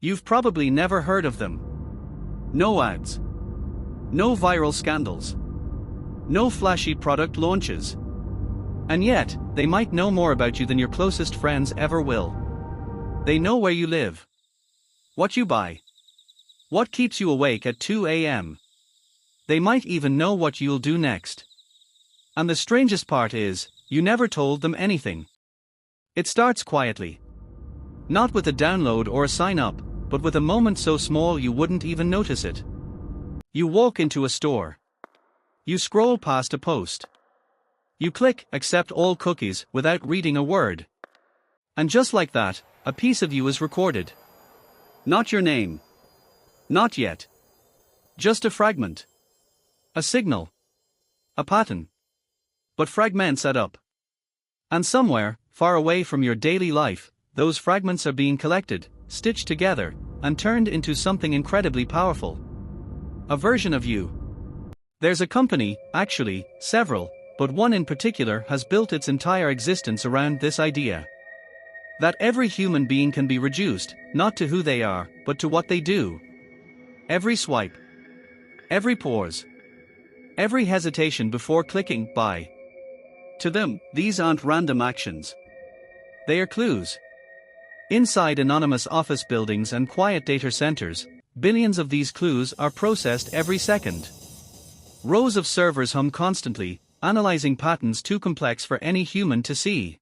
You've probably never heard of them. No ads. No viral scandals. No flashy product launches. And yet, they might know more about you than your closest friends ever will. They know where you live, what you buy, what keeps you awake at 2 a.m. They might even know what you'll do next. And the strangest part is, you never told them anything. It starts quietly. Not with a download or a sign up, but with a moment so small you wouldn't even notice it. You walk into a store. You scroll past a post. You click accept all cookies without reading a word. And just like that, a piece of you is recorded. Not your name. Not yet. Just a fragment. A signal. A pattern. But fragments add up. And somewhere, far away from your daily life, those fragments are being collected, stitched together, and turned into something incredibly powerful. A version of you. There's a company, actually, several, but one in particular has built its entire existence around this idea. That every human being can be reduced, not to who they are, but to what they do. Every swipe. Every pause. Every hesitation before clicking buy. To them, these aren't random actions. They are clues. Inside anonymous office buildings and quiet data centers, billions of these clues are processed every second. Rows of servers hum constantly, analyzing patterns too complex for any human to see.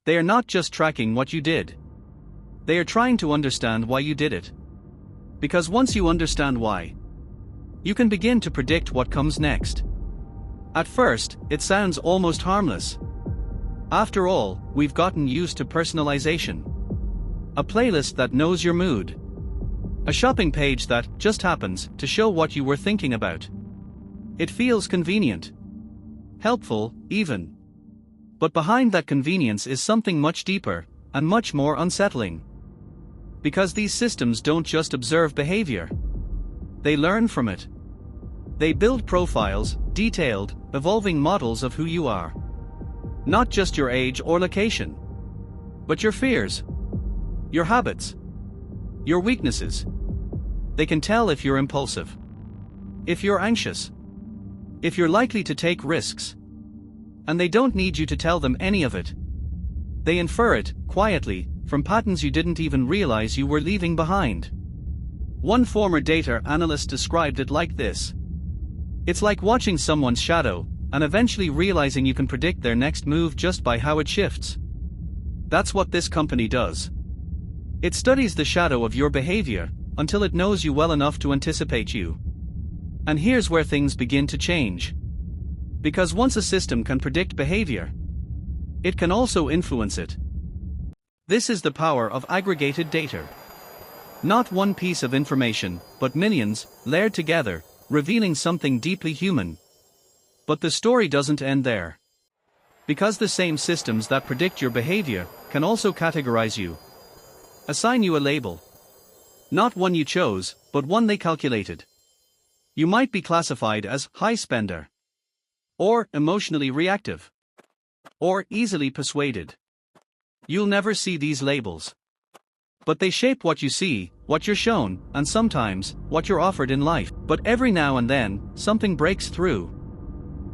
They are not just tracking what you did. They are trying to understand why you did it. Because once you understand why, you can begin to predict what comes next. At first, it sounds almost harmless. After all, we've gotten used to personalization. A playlist that knows your mood. A shopping page that just happens to show what you were thinking about. It feels convenient. Helpful, even. But behind that convenience is something much deeper, and much more unsettling. Because these systems don't just observe behavior. They learn from it. They build profiles, detailed, evolving models of who you are. Not just your age or location. But your fears. Your habits. Your weaknesses. They can tell if you're impulsive. If you're anxious. If you're likely to take risks. And they don't need you to tell them any of it. They infer it, quietly, from patterns you didn't even realize you were leaving behind. One former data analyst described it like this. It's like watching someone's shadow, and eventually realizing you can predict their next move just by how it shifts. That's what this company does. It studies the shadow of your behavior, until it knows you well enough to anticipate you. And here's where things begin to change. Because once a system can predict behavior, it can also influence it. This is the power of aggregated data. Not one piece of information, but millions, layered together, revealing something deeply human. But the story doesn't end there. Because the same systems that predict your behavior can also categorize you. Assign you a label. Not one you chose, but one they calculated. You might be classified as high spender. Or emotionally reactive. Or easily persuaded. You'll never see these labels. But they shape what you see, what you're shown, and sometimes, what you're offered in life. But every now and then, something breaks through.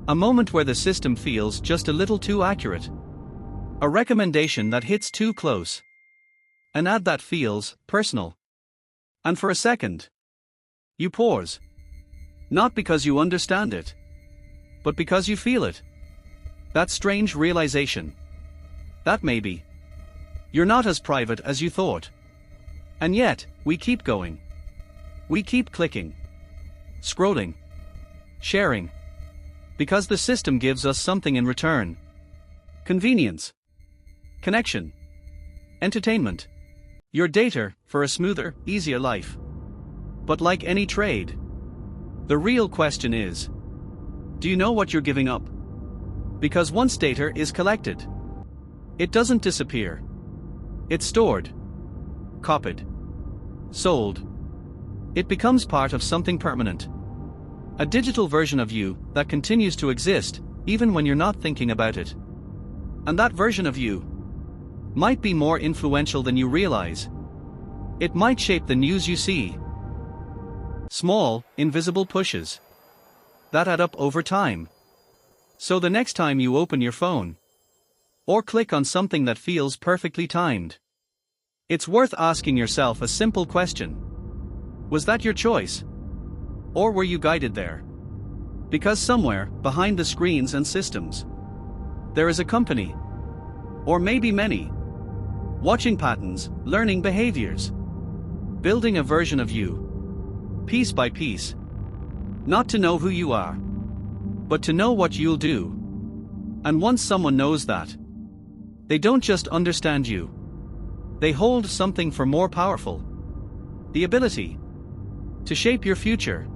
A moment where the system feels just a little too accurate. A recommendation that hits too close. An ad that feels personal. And for a second, you pause. Not because you understand it, but because you feel it. That strange realization. That maybe you're not as private as you thought. And yet, we keep going. We keep clicking. Scrolling. Sharing. Because the system gives us something in return. Convenience. Connection. Entertainment. Your data, for a smoother, easier life. But like any trade, the real question is, do you know what you're giving up? Because once data is collected, it doesn't disappear. It's stored. Copied. Sold. It becomes part of something permanent. A digital version of you that continues to exist, even when you're not thinking about it. And that version of you might be more influential than you realize. It might shape the news you see. Small, invisible pushes that add up over time. So the next time you open your phone or click on something that feels perfectly timed, it's worth asking yourself a simple question. Was that your choice? Or were you guided there? Because somewhere, behind the screens and systems, there is a company, or maybe many, watching patterns, learning behaviors, building a version of you, piece by piece. Not to know who you are, but to know what you'll do. And once someone knows that, they don't just understand you, they hold something far more powerful: the ability to shape your future.